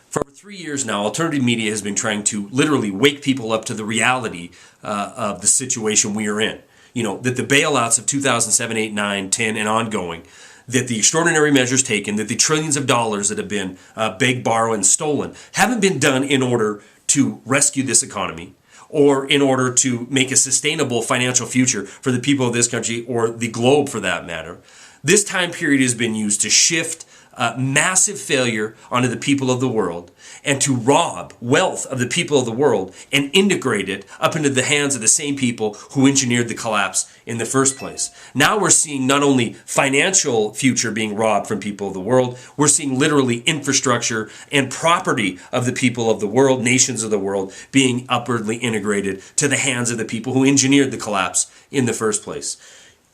For over 3 years now, alternative media has been trying to literally wake people up to the reality of the situation we are in. You know, that the bailouts of 2007, 8, 9, 10, and ongoing, that the extraordinary measures taken, that the trillions of dollars that have been begged, borrowed, and stolen haven't been done in order to rescue this economy or in order to make a sustainable financial future for the people of this country or the globe for that matter. This time period has been used to shift massive failure onto the people of the world and to rob wealth of the people of the world and integrate it up into the hands of the same people who engineered the collapse in the first place. Now we're seeing not only financial future being robbed from people of the world, we're seeing literally infrastructure and property of the people of the world, nations of the world, being upwardly integrated to the hands of the people who engineered the collapse in the first place.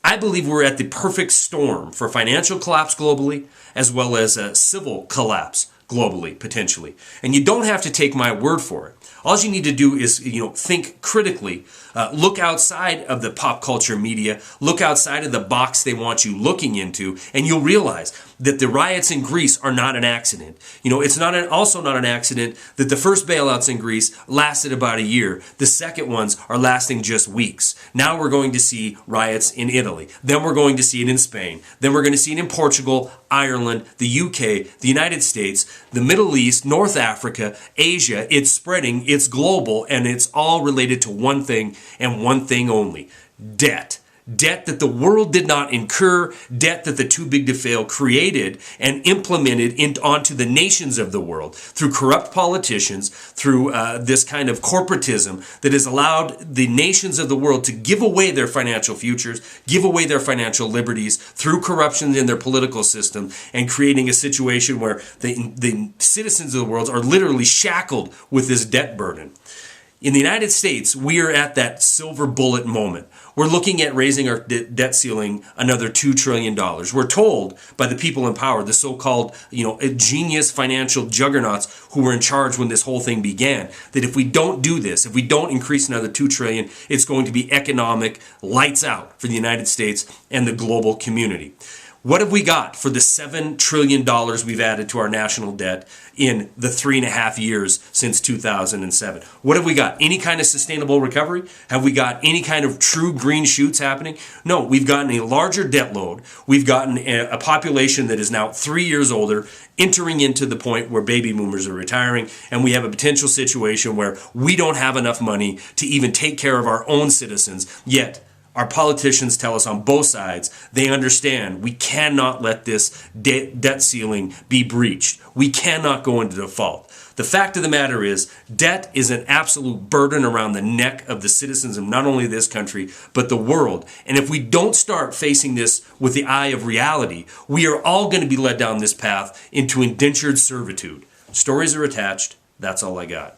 I believe we're at the perfect storm for financial collapse globally, as well as a civil collapse globally, potentially. And you don't have to take my word for it. All you need to do is, think critically, look outside of the pop culture media, look outside of the box they want you looking into, and you'll realize that the riots in Greece are not an accident. It's also not an accident that the first bailouts in Greece lasted about a year. The second ones are lasting just weeks. Now we're going to see riots in Italy. Then we're going to see it in Spain. Then we're going to see it in Portugal, Ireland, the UK, the United States, the Middle East, North Africa, Asia. It's spreading, it's global, and it's all related to one thing and one thing only: debt. Debt that the world did not incur, debt that the too big to fail created and implemented onto the nations of the world through corrupt politicians, through this kind of corporatism that has allowed the nations of the world to give away their financial futures, give away their financial liberties through corruption in their political system, and creating a situation where the citizens of the world are literally shackled with this debt burden. In the United States, we are at that silver bullet moment. We're looking at raising our debt ceiling another $2 trillion. We're told by the people in power, the so-called, genius financial juggernauts who were in charge when this whole thing began, that if we don't do this, if we don't increase another $2 trillion, it's going to be economic lights out for the United States and the global community. What have we got for the $7 trillion we've added to our national debt in the 3.5 years since 2007? What have we got? Any kind of sustainable recovery? Have we got any kind of true green shoots happening? No, we've gotten a larger debt load. We've gotten a population that is now 3 years older, entering into the point where baby boomers are retiring, and we have a potential situation where we don't have enough money to even take care of our own citizens, yet our politicians tell us on both sides they understand we cannot let this debt ceiling be breached. We cannot go into default. The fact of the matter is, debt is an absolute burden around the neck of the citizens of not only this country, but the world. And if we don't start facing this with the eye of reality, we are all going to be led down this path into indentured servitude. Stories are attached. That's all I got.